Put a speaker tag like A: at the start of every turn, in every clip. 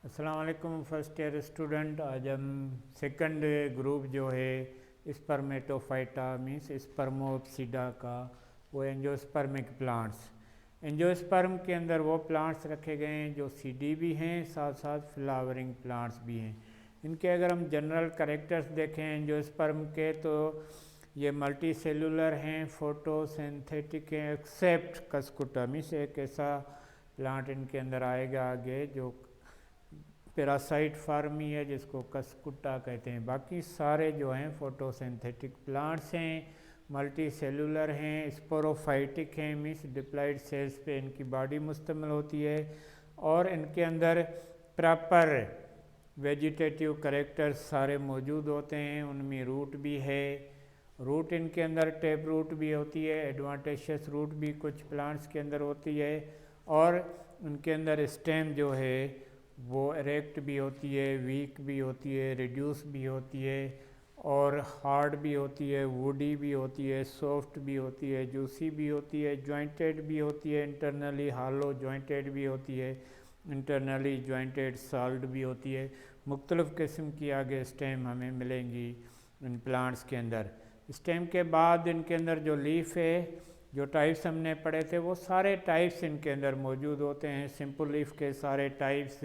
A: अस्सलाम वालेकुम first year student. आज हम सेकंड ग्रुप जो है स्पर्मेटोफाइटा मीन्स स्पर्मोप्सिडा का वो एंजियोस्पर्मिक प्लांट्स। एंजियोस्पर्म के अंदर वो प्लांट्स रखे गए हैं जो सीडी भी हैं, साथ साथ फ्लावरिंग प्लांट्स भी हैं। इनके अगर हम जनरल कैरेक्टर्स देखें एंजियोस्पर्म के तो ये मल्टी सेलुलर हैं, फोटोसिंथेटिक हैं, एक्सेप्ट कस्कुटा मीन्स एक ऐसा प्लांट इनके अंदर आएगा आगे जो पैरासाइट फार्म ही है जिसको कस्कुटा कहते हैं। बाकी सारे जो हैं फोटोसिंथेटिक प्लांट्स हैं, मल्टी सेलुलर हैं, स्पोरोफाइटिक हैं मीन्स डिप्लॉइड सेल्स पे इनकी बॉडी मुश्तमिल होती है और इनके अंदर प्रॉपर वेजिटेटिव कैरेक्टर्स सारे मौजूद होते हैं। उनमें रूट भी है, रूट इनके अंदर टेप रूट भी होती है, एडवांटेशियस रूट भी कुछ प्लांट्स के अंदर होती है और उनके अंदर स्टेम जो है वो एरेक्ट भी होती है, वीक भी होती है, रिड्यूस भी होती है और हार्ड भी होती है, वुडी भी होती है, सॉफ्ट भी होती है, जूसी भी होती है, जॉइंटेड भी होती है, इंटरनली हालो जॉइंटेड भी होती है, इंटरनली जॉइंटेड सॉल्ड भी होती है। मुख्तलिफ़ किस्म की आगे स्टेम हमें मिलेंगी इन प्लांट्स के अंदर। स्टेम के बाद इनके अंदर जो लीफ है, जो टाइप्स हमने पढ़े थे वो सारे टाइप्स इनके अंदर मौजूद होते हैं। सिंपल लीफ के सारे टाइप्स,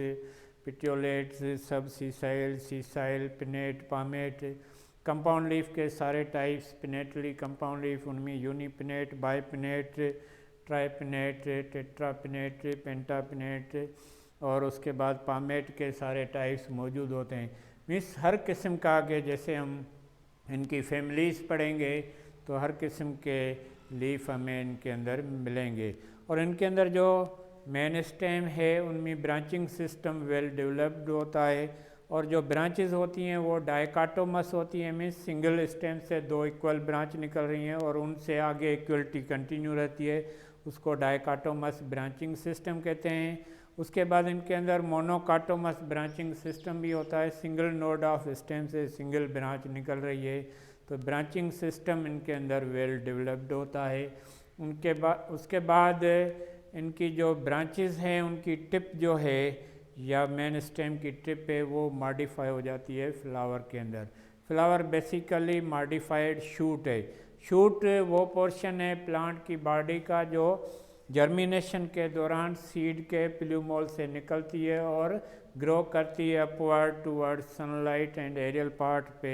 A: पिट्योलेट्स, सब sessile, sessile, pinnate, palmate. Compound leaf के सारे टाइप्स, पिनेटली कंपाउंड लीफ, उनमें यूनिपिनेट, बाईपिनेट, ट्राईपिनेट, टेट्रापिनेट, पेंटापिनेट और उसके बाद पामेट के सारे टाइप्स मौजूद होते हैं। मीन्स हर किस्म का आगे जैसे हम इनकी फैमिलीज़ पढ़ेंगे तो हर किस्म के लीफ हमें इनके अंदर मिलेंगे। और इनके अंदर जो मेन स्टेम है उनमें ब्रांचिंग सिस्टम वेल डेवलप्ड होता है और जो ब्रांचेस होती हैं वो डाइकाटोमस होती हैं मीन्स सिंगल स्टेम से दो इक्वल ब्रांच निकल रही हैं और उनसे आगे इक्वलिटी कंटिन्यू रहती है, उसको डाइकाटोमस ब्रांचिंग सिस्टम कहते हैं। उसके बाद इनके अंदर मोनोकाटोमस ब्रांचिंग सिस्टम भी होता है, सिंगल नोड ऑफ स्टेम से सिंगल ब्रांच निकल रही है, तो ब्रांचिंग सिस्टम इनके अंदर वेल डेवलप्ड होता है। उसके बाद इनकी जो ब्रांचेस हैं उनकी टिप जो है या मेन स्टेम की टिप है वो मॉडिफाई हो जाती है फ्लावर के अंदर। फ्लावर बेसिकली मॉडिफाइड शूट है। शूट वो पोर्शन है प्लांट की बॉडी का जो जर्मिनेशन के दौरान सीड के प्लूमोल से निकलती है और ग्रो करती है upward toward sunlight and aerial part पे।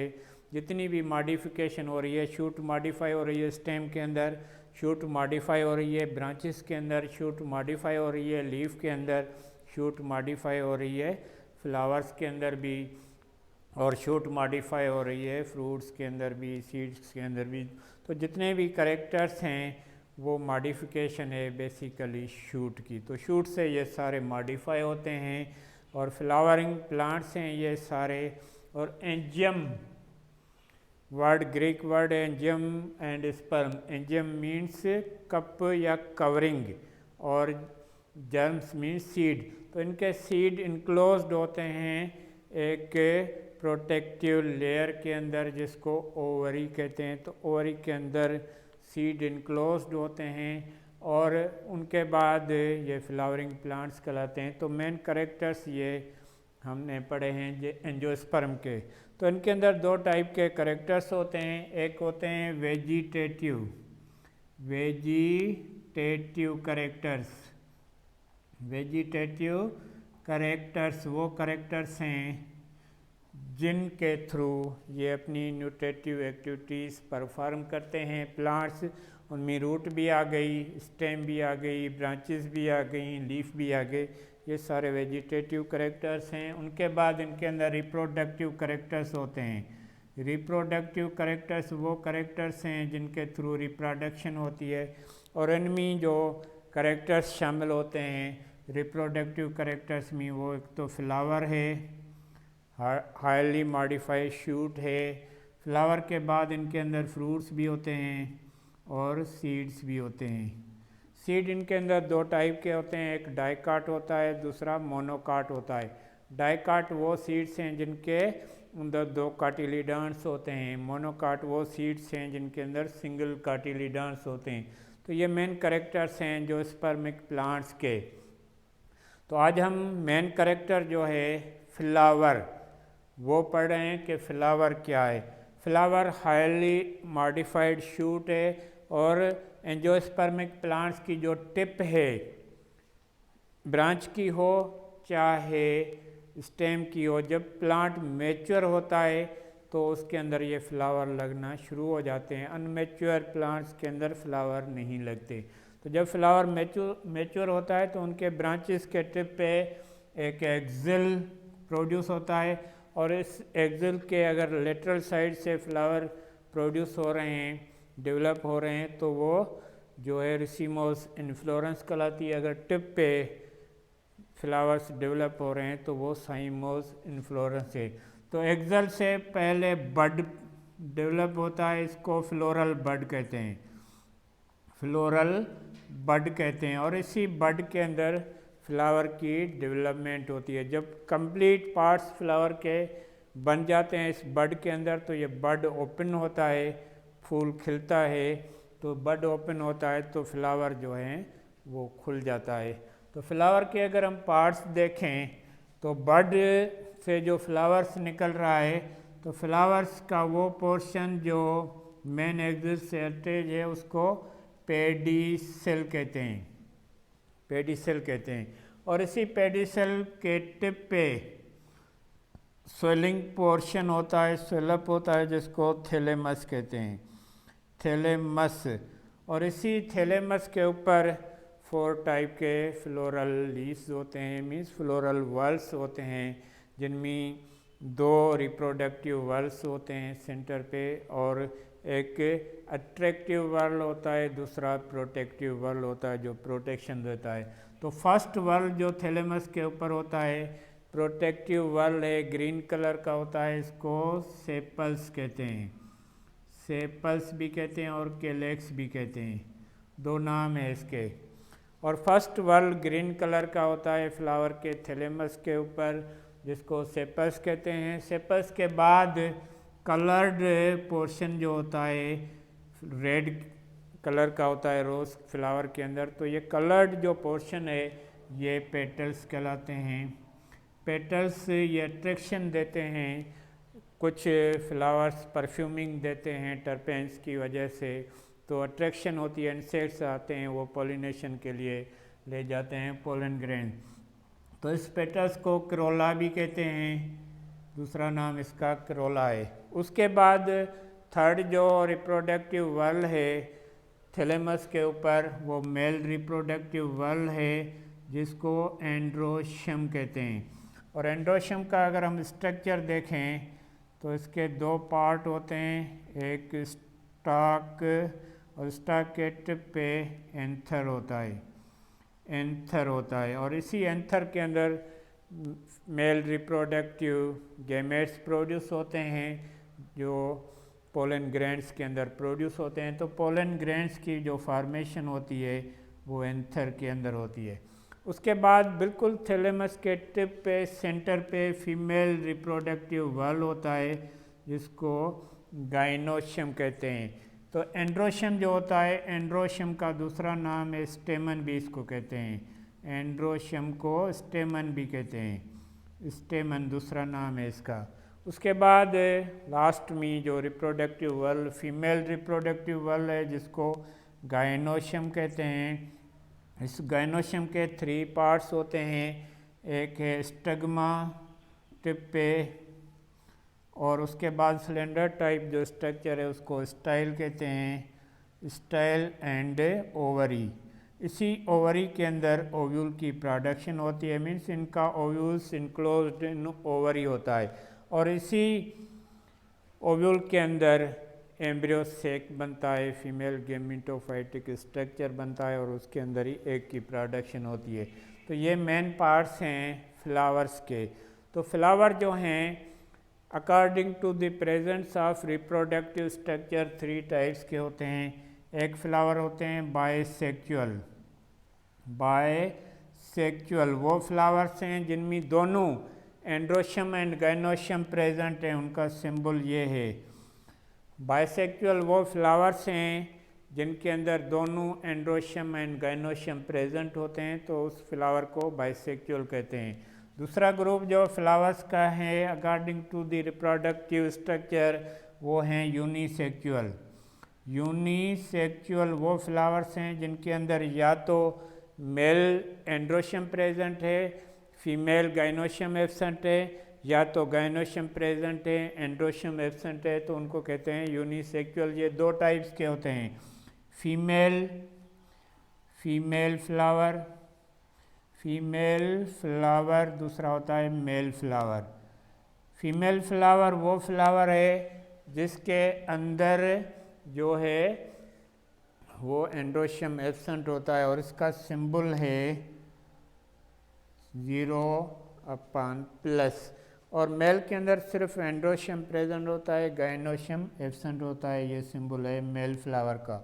A: जितनी भी मॉडिफिकेशन हो रही है, शूट मॉडिफाई हो रही है स्टेम के अंदर, शूट मॉडिफाई हो रही है ब्रांचेस के अंदर, शूट मॉडिफाई हो रही है लीफ के अंदर, शूट मॉडिफाई हो रही है फ्लावर्स के अंदर भी और शूट मॉडिफाई हो रही है फ्रूट्स के अंदर भी, सीड्स के अंदर भी। तो जितने भी करेक्टर्स हैं वो मॉडिफिकेशन है बेसिकली शूट की। तो शूट से ये सारे मॉडिफाई होते हैं और फ्लावरिंग प्लांट्स हैं ये सारे। और angium word Greek word angium and sperm. Angium means cup या कवरिंग और जर्म्स मीन्स सीड। तो इनके सीड इनक्लोज्ड होते हैं एक प्रोटेक्टिव लेयर के अंदर जिसको ओवरी कहते हैं। तो ओवरी के अंदर सीड इनक्लोज्ड होते हैं और उनके बाद ये फ्लावरिंग प्लांट्स कहलाते हैं। तो मेन कैरेक्टर्स ये हमने पढ़े हैं एंजियोस्पर्म के। तो इनके अंदर दो टाइप के कैरेक्टर्स होते हैं, एक होते हैं वेजिटेटिव कैरेक्टर्स। वेजिटेटिव कैरेक्टर्स वो कैरेक्टर्स हैं जिनके थ्रू ये अपनी न्यूट्रिटिव एक्टिविटीज़ परफॉर्म करते हैं प्लांट्स। उनमें रूट भी आ गई, स्टेम भी आ गई, ब्रांचेस भी आ गई, लीफ भी आ गए, ये सारे वेजिटेटिव कैरेक्टर्स हैं। उनके बाद इनके अंदर रिप्रोडक्टिव कैरेक्टर्स होते हैं। रिप्रोडक्टिव कैरेक्टर्स वो कैरेक्टर्स हैं जिनके थ्रू रिप्रोडक्शन होती है और इनमें जो कैरेक्टर्स शामिल होते हैं रिप्रोडक्टिव कैरेक्टर्स में वो एक तो फ्लावर है, हाईली मॉडिफाइड शूट है, फ्लावर के बाद इनके अंदर फ्रूट्स भी होते हैं और सीड्स भी होते हैं। सीड इनके अंदर दो टाइप के होते हैं, एक डाइकाट होता है, दूसरा मोनोकाट होता है। डाइकाट वो सीड्स हैं जिनके अंदर दो कार्टिलिडान्स होते हैं, मोनोकाट वो सीड्स हैं जिनके अंदर सिंगल कार्टिलिडान्स होते हैं। तो ये मेन कैरेक्टर्स हैं जो स्पर्मिक प्लांट्स के। तो आज हम मेन कैरेक्टर जो है फ्लावर वो पढ़ रहे हैं कि फ्लावर क्या है। फ्लावर हाईली मॉडिफाइड शूट है और एंजियोस्पर्मिक प्लांट्स की जो टिप है ब्रांच की हो चाहे स्टेम की हो, जब प्लांट मैच्योर होता है तो उसके अंदर ये फ्लावर लगना शुरू हो जाते हैं। अनमेच्योर प्लांट्स के अंदर फ्लावर नहीं लगते। तो जब फ्लावर मैच्योर होता है तो उनके ब्रांचेस के टिप पे एक एक्सिल प्रोड्यूस होता है और इस एक्सिल के अगर लेटरल साइड से फ्लावर प्रोड्यूस हो रहे हैं, डेवलप हो रहे हैं, तो वो जो है रिसीमोस इन्फ्लोरेंस कहलाती है। अगर टिप पे फ्लावर्स डेवलप हो रहे हैं तो वो साइमोस इन्फ्लोरेंस है। तो एक्सिल से पहले बड डेवलप होता है, इसको फ्लोरल बड कहते हैं, फ्लोरल बड कहते हैं। और इसी बड के अंदर फ्लावर की डेवलपमेंट होती है। जब कंप्लीट पार्ट्स फ्लावर के बन जाते हैं इस बड के अंदर तो ये बड ओपन होता है, फूल खिलता है। तो बड ओपन होता है तो फ्लावर जो है वो खुल जाता है। तो फ्लावर के अगर हम पार्ट्स देखें तो बड से जो फ्लावर्स निकल रहा है तो फ्लावर्स का वो पोर्शन जो मेन एक्सिल से अटैच है उसको पेडिसेल कहते हैं, पेडिसेल कहते हैं। और इसी पेडिसेल के टिप पे स्वेलिंग पोर्शन होता है, स्वेलअप होता है, जिसको थैलेमस कहते हैं, थैलेमस। और इसी थैलेमस के ऊपर 4 टाइप के फ्लोरल लीव्स होते हैं, मीन्स फ्लोरल वल्स होते हैं, जिनमें 2 रिप्रोडक्टिव वल्स होते हैं सेंटर पे और एक अट्रैक्टिव वर्ल होता है, दूसरा प्रोटेक्टिव वर्ल होता है जो प्रोटेक्शन देता है। तो फर्स्ट वर्ल जो थैलेमस के ऊपर होता है प्रोटेक्टिव वर्ल है, ग्रीन कलर का होता है, इसको सेपल्स कहते हैं, सेपल्स भी कहते हैं और कैलेक्स भी कहते हैं, 2 नाम है इसके। और फर्स्ट वर्ल ग्रीन कलर का होता है फ्लावर के थैलेमस के ऊपर, जिसको सेपल्स कहते हैं। सेपल्स के बाद कलर्ड पोर्शन जो होता है रेड कलर का होता है रोज फ्लावर के अंदर। तो ये कलर्ड जो पोर्शन है ये पेटल्स कहलाते हैं। पेटल्स ये अट्रैक्शन देते हैं, कुछ फ्लावर्स परफ्यूमिंग देते हैं टर्पेंस की वजह से, तो अट्रैक्शन होती है, इंसेक्ट्स आते हैं वो पॉलिनेशन के लिए ले जाते हैं पोलन ग्रेन। तो इस पेटल्स को करोला भी कहते हैं, दूसरा नाम इसका करोला है। उसके बाद थर्ड जो रिप्रोडक्टिव वर्ल है थैलेमस के ऊपर वो मेल रिप्रोडक्टिव वर्ल है, जिसको एंड्रोशियम कहते हैं। और एंड्रोशियम का अगर हम स्ट्रक्चर देखें तो इसके 2 पार्ट होते हैं, एक स्टॉक और स्टॉक के टिप पे एंथर होता है, एंथर होता है। और इसी एंथर के अंदर मेल रिप्रोडक्टिव गैमेट्स प्रोड्यूस होते हैं जो पोलन ग्रैंड्स के अंदर प्रोड्यूस होते हैं। तो पोलन ग्रैंड्स की जो फॉर्मेशन होती है वो एंथर के अंदर होती है। उसके बाद बिल्कुल थैलेमस के टिप पे सेंटर पे फीमेल रिप्रोडक्टिव वर्ल होता है, जिसको गाइनोशियम कहते हैं। तो एंड्रोशियम जो होता है, एंड्रोशियम का दूसरा नाम है स्टेमन भी इसको कहते हैं, एंड्रोशियम को स्टेमन भी कहते हैं, स्टेमन दूसरा नाम है इसका। उसके बाद लास्ट में जो reproductive whorl female reproductive whorl है जिसको गाइनोशियम कहते हैं। इस गाइनोशियम के 3 पार्ट्स होते हैं, एक है स्टग्मा टिप पे और उसके बाद सिलेंडर टाइप जो स्ट्रक्चर है उसको स्टाइल कहते हैं, स्टाइल एंड ओवरी। इसी ओवरी के अंदर ओव्यूल की प्रोडक्शन होती है, मीन्स इनका ओव्यूल्स इनक्लोज्ड इन ओवरी होता है। और इसी ओव्यूल के अंदर एम्ब्रियो सेक बनता है, फीमेल गेमेटोफाइटिक स्ट्रक्चर बनता है और उसके अंदर ही एग की प्रोडक्शन होती है। तो ये मेन पार्ट्स हैं फ्लावर्स के। तो फ्लावर जो हैं according to the presence of reproductive structure 3 types के होते हैं। एक फ्लावर होते हैं बायसेक्चुअल, बायसेक्चुअल वो फ्लावर्स हैं जिनमें दोनों एंड्रोशियम एंड गाइनोशियम प्रेजेंट हैं, उनका सिंबल ये है। बायसेक्चुअल वो फ्लावर्स हैं जिनके अंदर दोनों एंड्रोशियम एंड गाइनोशियम प्रेजेंट होते हैं तो उस फ्लावर को बाइसेक्सुअल कहते हैं। दूसरा ग्रुप जो फ्लावर्स का है according to the reproductive structure वो हैं यूनिसेक्सुअल। यूनिसेक्सुअल वो फ्लावर्स हैं जिनके अंदर या तो मेल एंड्रोशियम प्रेजेंट है, फीमेल गाइनोशियम एब्सेंट है, या तो गाइनोशियम प्रेजेंट है एंड्रोशियम एब्सेंट है, तो उनको कहते हैं यूनिसेक्सुअल। ये दो टाइप्स के होते हैं, फीमेल फ्लावर, दूसरा होता है मेल फ्लावर। फीमेल फ्लावर वो फ्लावर है जिसके अंदर जो है वो एंड्रोशियम एब्सेंट होता है और इसका सिंबल है 0/+। और मेल के अंदर सिर्फ एंड्रोशियम प्रेजेंट होता है, गाइनोशियम एब्सेंट होता है। ये सिंबल है मेल फ्लावर का।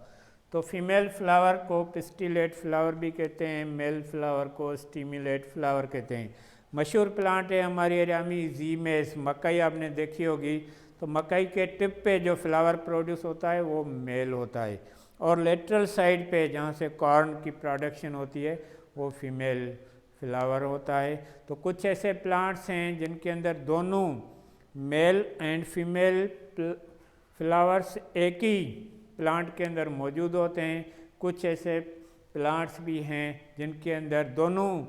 A: तो फीमेल फ्लावर को पिस्टिलेट फ्लावर भी कहते हैं, मेल फ्लावर को स्टिमुलेट फ्लावर कहते हैं। मशहूर प्लांट है हमारी एरिया में जीमेस, मकई आपने देखी होगी, तो मकई के टिप पे जो फ्लावर प्रोड्यूस होता है वो मेल होता है, और लेटरल साइड पे जहाँ से कॉर्न की प्रोडक्शन होती है वो फीमेल फ्लावर होता है। तो कुछ ऐसे प्लांट्स हैं जिनके अंदर दोनों मेल एंड फीमेल फ्लावर्स एक ही प्लांट के अंदर मौजूद होते हैं। कुछ ऐसे प्लांट्स भी हैं जिनके अंदर दोनों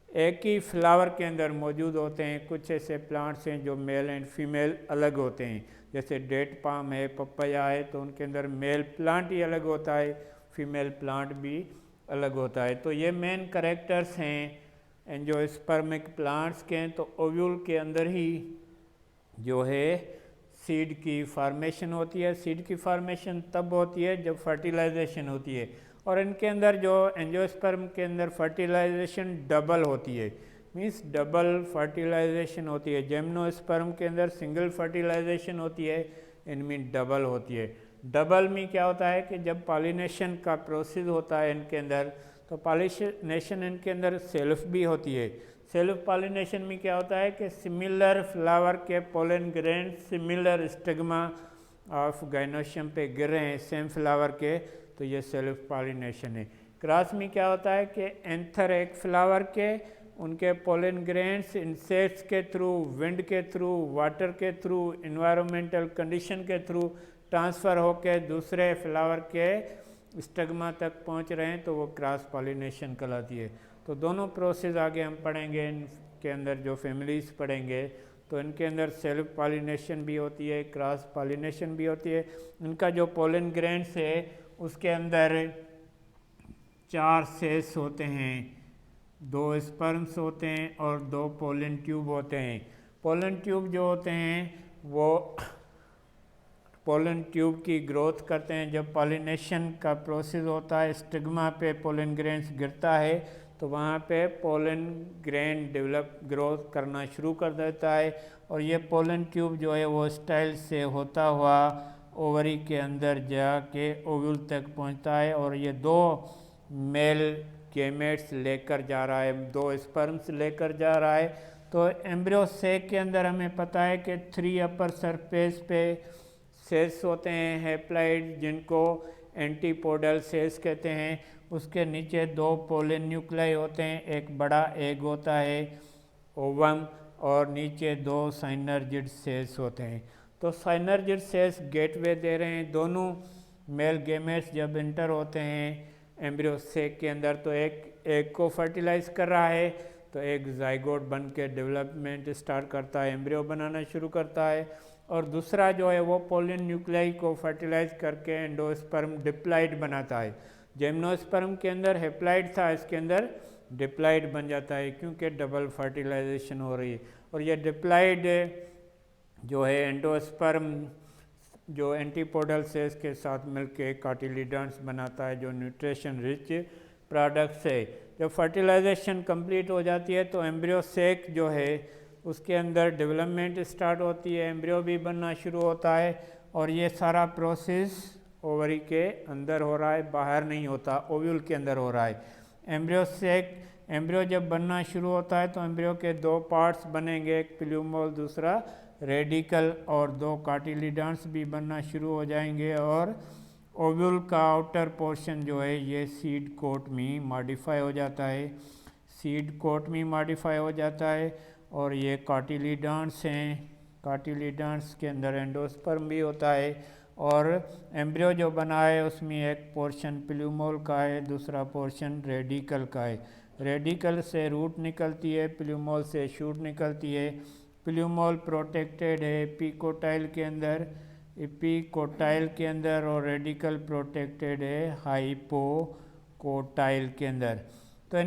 A: एक ही फ्लावर के अंदर मौजूद होते हैं। कुछ ऐसे प्लांट्स हैं जो मेल एंड फीमेल अलग होते हैं, जैसे डेट पाम है, पपैया है, तो उनके अंदर मेल प्लांट ही अलग होता है, फीमेल प्लांट भी अलग होता है। तो ये मेन करेक्टर्स हैं एंजियोस्पर्मिक प्लांट्स के। तो ओव्यूल के अंदर ही जो है सीड की फॉर्मेशन होती है। सीड की फॉर्मेशन तब होती है जब फर्टिलाइजेशन होती है, और इनके अंदर जो एंजियोस्पर्म के अंदर फर्टिलाइजेशन डबल होती है, मीन्स डबल फर्टिलाइजेशन होती है। जिम्नोस्पर्म के अंदर सिंगल फर्टिलाइजेशन होती है, इनमें डबल होती है। डबल में क्या होता है कि जब पॉलिनेशन का प्रोसेस होता है इनके अंदर, तो पॉलिनेशन इनके अंदर सेल्फ भी होती है। सेल्फ पॉलिनेशन में क्या होता है कि सिमिलर फ्लावर के pollen grain similar stigma of gynoecium पे गिर रहे हैं सेम फ्लावर के, तो ये सेल्फ पॉलिनेशन है। क्रॉस में क्या होता है कि एंथर एक फ्लावर के उनके पोलन ग्रेन्स इंसेक्ट्स के थ्रू, विंड के थ्रू, वाटर के थ्रू, इन्वायरमेंटल कंडीशन के थ्रू ट्रांसफ़र होकर दूसरे फ्लावर के स्टिग्मा तक पहुंच रहे हैं, तो वो क्रॉस पॉलिनेशन कहलाती है। तो दोनों प्रोसेस आगे हम पढ़ेंगे, इनके अंदर जो फैमिलीज पढ़ेंगे तो इनके अंदर सेल्फ पॉलिनेशन भी होती है, क्रॉस पॉलिनेशन भी होती है। इनका जो पोलन ग्रेन्स है उसके अंदर 4 सेल्स होते हैं, 2 स्पर्म्स होते हैं और 2 पोलन ट्यूब होते हैं। पोलन ट्यूब जो होते हैं वो पोलन ट्यूब की ग्रोथ करते हैं। जब पॉलिनेशन का प्रोसेस होता है, स्टिग्मा पे पोलन ग्रेन्स गिरता है, तो वहाँ पे पोलन ग्रेन ग्रोथ करना शुरू कर देता है, और ये पोलन ट्यूब जो है वो स्टाइल से होता हुआ ओवरी के अंदर जाके ओव्यूल तक पहुँचता है, और ये 2 मेल गैमेट्स लेकर जा रहा है, 2 स्पर्म्स लेकर जा रहा है। तो एम्ब्रियो सेक के अंदर हमें पता है कि 3 अपर सरफेस पे सेल्स होते हैं हैप्लॉइड, जिनको एंटीपोडल सेल्स कहते हैं। उसके नीचे 2 पोलन न्यूक्लाई होते हैं, एक बड़ा एग होता है ओवम, और नीचे 2 साइनर्जिड सेल्स होते हैं। तो साइनर्जिड सेल्स गेटवे दे रहे हैं। दोनों मेल गैमेट्स जब इंटर होते हैं एम्ब्रियो सेक के अंदर, तो एक एग को फर्टिलाइज कर रहा है, तो एक जाइगोट बन के डेवलपमेंट स्टार्ट करता है, एम्ब्रियो बनाना शुरू करता है, और दूसरा जो है वो पोलन न्यूक्लाई को फर्टिलाइज करके एंडोस्पर्म डिप्लॉइड बनाता है। जिम्नोस्पर्म के अंदर हैप्लॉइड था, इसके अंदर डिप्लॉइड बन जाता है, क्योंकि डबल फर्टिलाइजेशन हो रही है। और ये डिप्लॉइड जो है एंडोस्पर्म जो एंटीपोडल सेल्स के साथ मिलके कार्टिलिडन्स बनाता है, जो न्यूट्रिशन रिच प्रोडक्ट्स है। जब फर्टिलाइजेशन कंप्लीट हो जाती है तो एम्ब्रियो सेक जो है उसके अंदर डेवलपमेंट स्टार्ट होती है, एम्ब्रियो भी बनना शुरू होता है, और ये सारा प्रोसेस ओवरी के अंदर हो रहा है, बाहर नहीं होता, ओव्यूल के अंदर हो रहा है। एम्ब्रियो जब बनना शुरू होता है तो एम्ब्रियो के 2 पार्ट्स बनेंगे, एक प्लूमोल दूसरा रेडिकल, और 2 कार्टिलिडन्स भी बनना शुरू हो जाएंगे, और ओव्यूल का आउटर पोर्शन जो है ये सीड कोट में मॉडिफाई हो जाता है, सीड कोट में मॉडिफाई हो जाता है। और ये कार्टिलिडन्स हैं, कार्टिलिडन्स के अंदर एंडोस्पर्म भी होता है। और एम्ब्रियो जो बना है उसमें एक पोर्शन प्लूमोल का है, दूसरा पोर्शन रेडिकल का है। रेडिकल से रूट निकलती है, प्लूमोल से शूट निकलती है। प्लूमोल प्रोटेक्टेड है एपिकोटाइल के अंदर, एपिकोटाइल के अंदर, और रेडिकल प्रोटेक्टेड है हाइपोकोटाइल के अंदर।